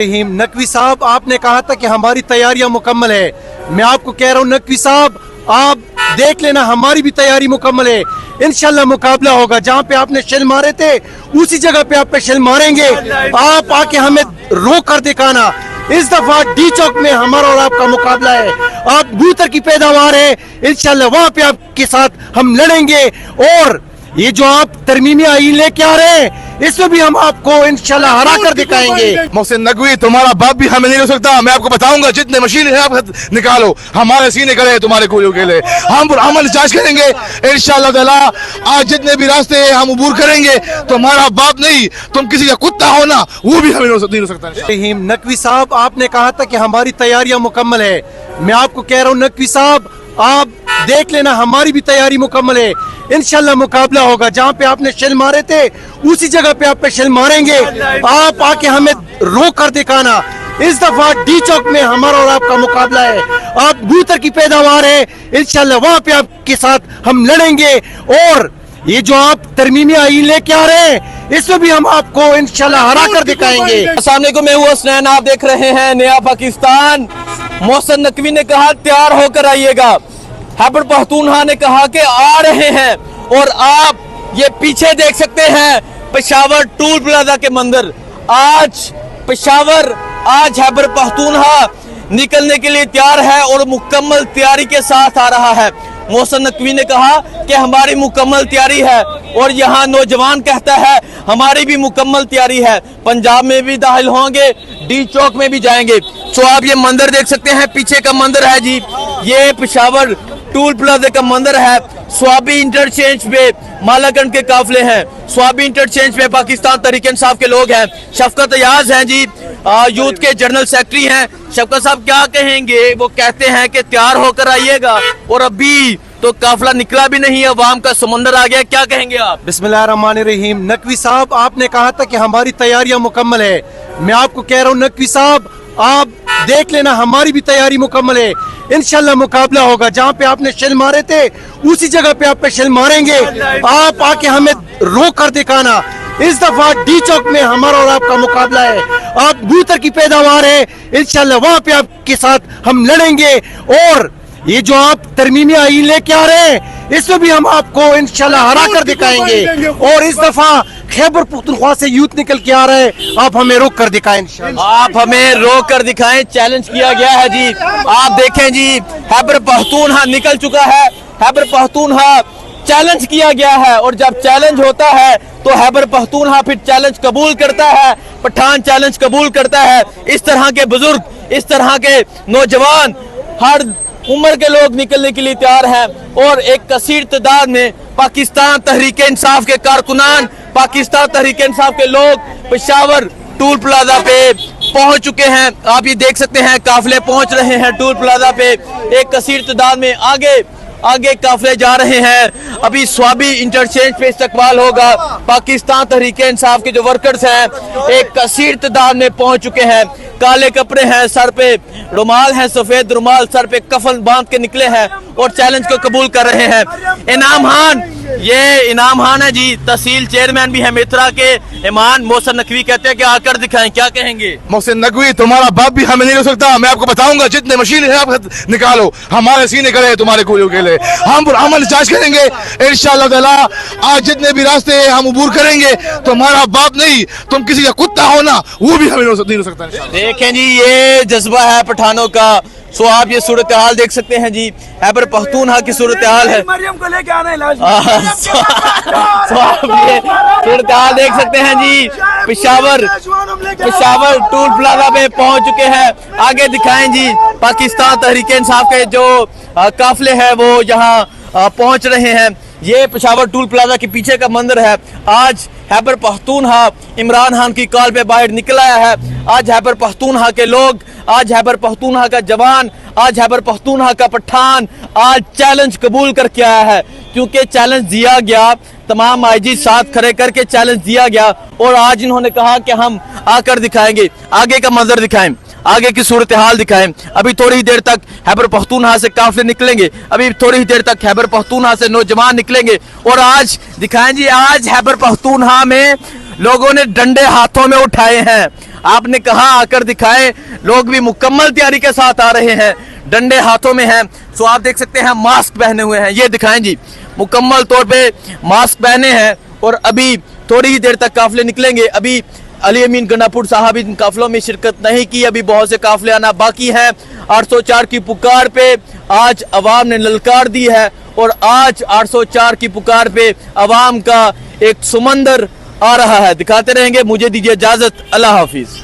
नकवी साहब, आपने कहा था कि हमारी तैयारियां मुकम्मल है। मैं आपको कह रहा हूं नकवी साहब, आप देख लेना हमारी भी तैयारी मुकम्मल है। इंशाल्लाह मुकाबला होगा। जहां पे आपने शेल मारे थे उसी जगह पे आप पे शेल मारेंगे। आप आके हमें रोक कर दिखाना। इस दफा डी चौक में हमारा और आपका मुकाबला है। आप बूतर की पैदावार है, इंशाल्लाह वहां पे आपके साथ हम लड़ेंगे। और ये जो आप तरमीमी आईन लेके आ रहे हैं इसमें भी हम आपको इंशाल्लाह हरा कर दिखाएंगे। मोहसिन नकवी, तुम्हारा बाप भी हमें नहीं रोक सकता। मैं आपको बताऊंगा, जितने मशीन है आप निकालो, हमारे सीने खड़े हैं तुम्हारे गोलियों के लिए। हम अमल जांच करेंगे इंशाल्लाह ताला। आज जितने भी रास्ते हैं हम अबूर करेंगे। तुम्हारा बाप नहीं, तुम किसी का कुत्ता हो ना, वो भी हमें नहीं रोक सकता। नकवी साहब, आपने कहा था कि हमारी तैयारियां मुकम्मल है। मैं आपको कह रहा हूं नकवी साहब, आप देख लेना हमारी भी तैयारी मुकम्मल है। इंशाल्लाह मुकाबला होगा। जहां पे आपने शेल मारे थे उसी जगह पे आप पे शेल मारेंगे। आप आके हमें रोक कर दिखाना। इस दफा डी चौक में हमारा और आपका मुकाबला है। आप बूतर की पैदावार है, इंशाल्लाह वहां पे आपके साथ हम लड़ेंगे। और ये जो आप तरमीमी आईन लेके आ रहे हैं इसमें भी हम आपको इंशाल्लाह हरा कर दिखाएंगे। सामने को मैं हूँ हसनैन, आप देख रहे हैं नया पाकिस्तान। मोहसिन नकवी ने कहा तैयार होकर आइएगा। खैबर पख्तूनख्वा ने कहा कि आ रहे हैं। और आप ये पीछे देख सकते हैं पेशावर टूल प्लाजा के मंदिर। आज पेशावर, आज खैबर पख्तूनख्वा निकलने के लिए तैयार है और मुकम्मल तैयारी के साथ आ रहा है। मोहसिन नकवी ने कहा कि हमारी मुकम्मल तैयारी है। और यहाँ नौजवान कहता है हमारी भी मुकम्मल तैयारी है। पंजाब में भी दाखिल होंगे, डी चौक में भी जाएंगे। तो आप ये मंदिर देख सकते हैं, पीछे का मंदिर है जी, ये पेशावर टूल प्लाजा का मंदिर है। स्वाबी इंटरचेंज पे मालागंज के काफिले हैं। स्वाबी इंटरचेंज पे पाकिस्तान तहरीक इंसाफ के लोग हैं। शफकत अयाज हैं जी, यूथ के जनरल सेक्रेटरी हैं। शफकत साहब क्या कहेंगे? वो कहते हैं कि तैयार होकर आइएगा और अभी तो काफिला निकला भी नहीं है, अवाम का समंदर आ गया। क्या कहेंगे आप? बिस्मिल्लाहिर्रहमानिर्रहीम। नकवी साहब, आपने कहा था कि हमारी तैयारियां मुकम्मल है। मैं आपको कह रहा हूं नकवी साहब, आप देख लेना हमारी भी तैयारी मुकम्मल है। इंशाल्लाह मुकाबला होगा। जहां पे आपने शेल मारे थे उसी जगह पे आप पे शेल मारेंगे। आप आके हमें रोक कर दिखाना। इस दफा डी चौक में हमारा और आपका मुकाबला है। आप बूतर की पैदावार है, इंशाल्लाह वहां पे आपके साथ हम लड़ेंगे। और ये जो आप तरमीमी आईन लेके आ रहे हैं इसमें भी हम आपको इंशाल्लाह हरा कर दिखाएंगे। और इस दफा खैबर पख्तूनख्वा से यूथ निकल के आ रहे हैं, आप हमें रोक कर दिखाएं इंशाल्लाह। आप हमें रोक कर दिखाएं, चैलेंज किया गया है जी। आप देखें जी, खैबर पख्तूनख्वा निकल चुका है। खैबर पख्तूनख्वा चैलेंज किया गया है। और जब चैलेंज होता है तो खैबर पख्तूनख्वा फिर चैलेंज कबूल करता है। पठान चैलेंज कबूल करता है। इस तरह के बुजुर्ग, इस तरह के नौजवान, हर उम्र के लोग निकलने के लिए तैयार हैं। और एक कसीर तादाद में पाकिस्तान तहरीक इंसाफ के कारकुनान, पाकिस्तान तहरीक इंसाफ के लोग पेशावर टूल प्लाजा पे पहुंच चुके हैं। आप ये देख सकते हैं काफिले पहुंच रहे हैं टूल प्लाजा पे। एक कसीर तादाद में आगे काफिले जा रहे हैं। अभी स्वाबी इंटरचेंज पे इस्तकबाल होगा। पाकिस्तान तहरीक इंसाफ के जो वर्कर्स हैं एक कसीर तादाद में पहुंच चुके हैं। काले कपड़े हैं, सर पे रुमाल है, सफेद रुमाल, सर पे कफन बांध के निकले हैं और चैलेंज को कबूल कर रहे हैं। इनाम खान, ये इनाम खान है जी, तहसील चेयरमैन भी है मित्रा के। ईमान मोहसिन नकवी कहते हैं कि आकर दिखाएं, क्या कहेंगे? मोहसिन नकवी, तुम्हारा बाप भी हमें नहीं रोक सकता। मैं आपको बताऊंगा, जितने मशीन है आप निकालो, हमारे सीने खड़े हैं तुम्हारे गोलियों के लिए। हम अमल जांच करेंगे इंशाल्लाह ताला। आज जितने भी रास्ते हैं हम अबूर करेंगे। तुम्हारा बाप नहीं, तुम किसी का कुत्ता हो ना, वो भी हमें नहीं रोक सकता। देखें जी, ये जज्बा है पठानों का। सो आप ये सूरत हाल देख सकते हैं जी, खैबर पख्तूनख्वा की सूरत हाल है। मरियम को लेके आना है आप ये सूरत हाल देख सकते हैं जी, पेशावर टूल प्लाजा पे पहुंच चुके हैं। आगे दिखाएं जी, पाकिस्तान तहरीक इंसाफ के जो काफिले हैं वो यहाँ पहुंच रहे हैं। ये पेशावर टूल प्लाजा के पीछे का मंदिर है। आज खैबर पख्तूनख्वा इमरान खान की कॉल पे बाहर निकल आया है। आज खैबर पख्तूनख्वा के लोग, आज खैबर पख्तूनख्वा का जवान, आज खैबर पख्तूनख्वा का पठान आज चैलेंज कबूल करके आया है। क्योंकि चैलेंज दिया गया, तमाम आईजी साथ खड़े करके चैलेंज दिया गया और आज इन्होंने कहा कि हम आकर दिखाएंगे। आगे का मंजर दिखाएं। आगे की सूरत हाल दिखाएं। अभी थोड़ी ही देर तक खैबर पख्तूनख्वा से काफिले निकलेंगे, अभी थोड़ी ही देर तक खैबर पख्तूनख्वा से नौजवान निकलेंगे। और आज दिखाएं जी, आज खैबर पख्तूनख्वा में लोगों ने डंडे हाथों में उठाए हैं। आपने कहा आकर दिखाएं, लोग भी मुकम्मल तैयारी के साथ आ रहे हैं, डंडे हाथों में हैं। सो आप देख सकते हैं मास्क पहने हुए हैं, ये दिखाएं जी, मुकम्मल तौर पे मास्क पहने हैं। और अभी थोड़ी ही देर तक काफिले निकलेंगे। अभी अली अमीन गंडापुर साहब इन काफिलों में शिरकत नहीं की, अभी बहुत से काफिले आना बाकी हैं। 804 की पुकार पे आज अवाम ने ललकार दी है और आज 804 की पुकार पे अवाम का एक समंदर आ रहा है। दिखाते रहेंगे, मुझे दीजिए इजाजत, अल्लाह हाफिज।